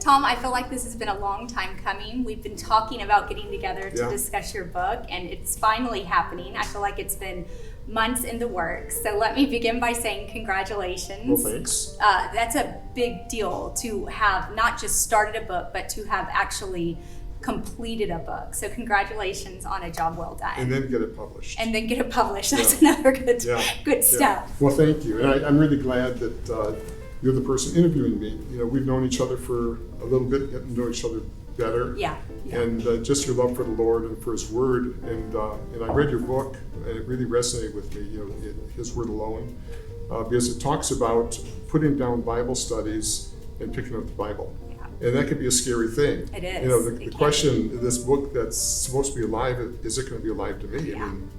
Tom, I feel like this has been a long time coming. We've been talking about getting together to discuss your book, and it's finally happening. I feel like it's been months in the works. So let me begin by saying congratulations. Well, thanks. That's a big deal to have not just started a book, but to have actually completed a book. So congratulations on a job well done. And then get it published. That's another good step. Yeah. Well, thank you. And I'm really glad that you're the person interviewing me. You know, we've known each other for a little bit, getting to know each other better. Yeah. And just your love for the Lord and for His Word. And I read your book, and it really resonated with me, you know, His Word alone, because it talks about putting down Bible studies and picking up the Bible. Yeah. And that can be a scary thing. It is. You know, the question, this book that's supposed to be alive, is it going to be alive to me? Yeah. I mean,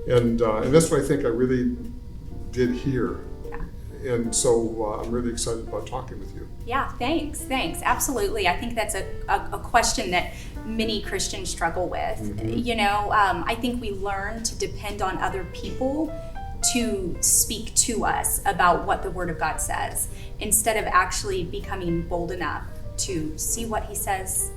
and that's what I think I really did here. And so I'm really excited about talking with you. Yeah, thanks. Absolutely. I think that's a question that many Christians struggle with. Mm-hmm. You know, I think we learn to depend on other people to speak to us about what the Word of God says, instead of actually becoming bold enough to see what He says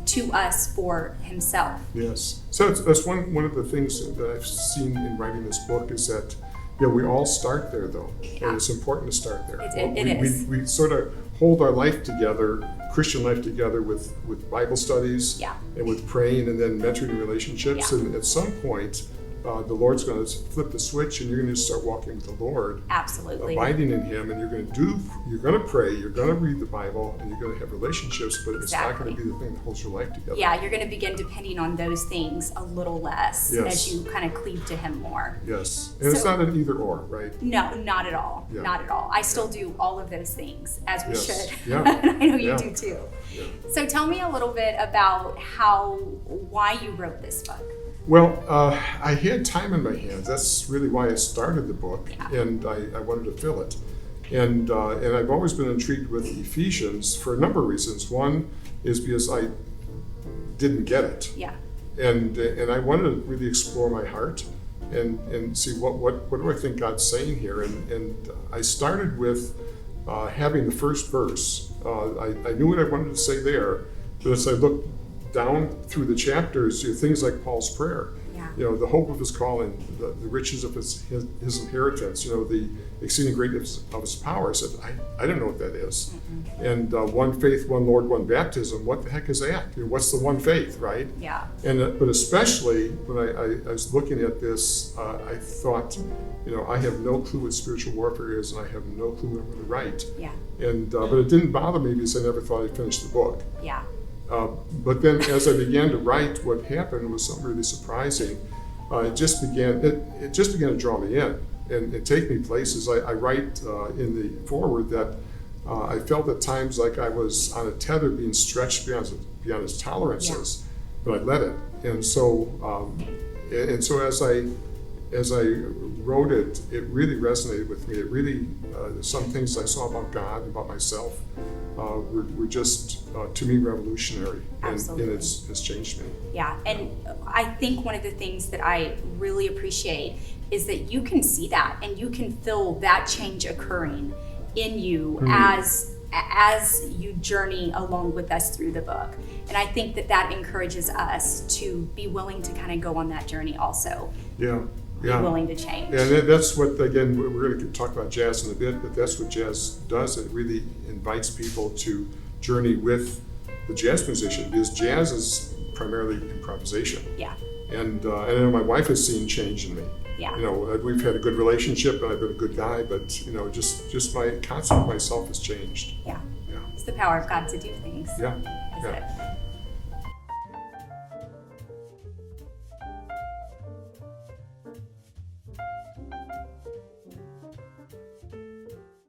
to us for Himself. Yes. So that's one of the things that I've seen in writing this book is that we all start there, though. Yeah. And it's important to start there. It is. We sort of hold our life together, Christian life together, with Bible studies and with praying and then mentoring relationships. Yeah. And at some point, the Lord's going to flip the switch, and you're going to start walking with the Lord. Absolutely. Abiding in Him, and you're going to pray, you're going to read the Bible, and you're going to have relationships, but it's not going to be the thing that holds your life together. Yeah, you're going to begin depending on those things a little less as you kind of cleave to Him more. Yes, and it's not an either or, right? No, not at all. Yeah. Not at all. I still do all of those things, as we should. Yeah. And I know you do too. Yeah. So tell me a little bit about why you wrote this book. Well, I had time in my hands. That's really why I started the book, and I wanted to fill it. And I've always been intrigued with Ephesians for a number of reasons. One is because I didn't get it. Yeah. And I wanted to really explore my heart and see what do I think God's saying here. And I started with having the first verse. I knew what I wanted to say there, but as I looked down through the chapters, things like Paul's prayer, you know, the hope of his calling, the riches of his inheritance, you know, the exceeding greatness of his power. I said, I don't know what that is. Mm-hmm. And one faith, one Lord, one baptism. What the heck is that? You know, what's the one faith, right? Yeah. And but especially when I was looking at this, I thought, you know, I have no clue what spiritual warfare is, and I have no clue what I'm going to write. Yeah. And but it didn't bother me because I never thought I'd finish the book. Yeah. But then as I began to write, what happened was something really surprising. It just began to draw me in and take me places. I write in the foreword that I felt at times like I was on a tether being stretched beyond its tolerances, but I let it. And so as I wrote it, it really resonated with me. It really, some things I saw about God and about myself were just, to me, revolutionary. Absolutely. And it's changed me. Yeah, and I think one of the things that I really appreciate is that you can see that and you can feel that change occurring in you as you journey along with us through the book. And I think that encourages us to be willing to kind of go on that journey also. Yeah. Be willing to change. Yeah, and that's what, again, we're going to talk about jazz in a bit, but that's what jazz does. It really invites people to journey with the jazz musician, because jazz is primarily improvisation. Yeah. And I know my wife has seen change in me. Yeah. You know, we've had a good relationship, and I've been a good guy, but you know, just my concept of myself has changed. Yeah. Yeah. It's the power of God to do things. Yeah. Is it?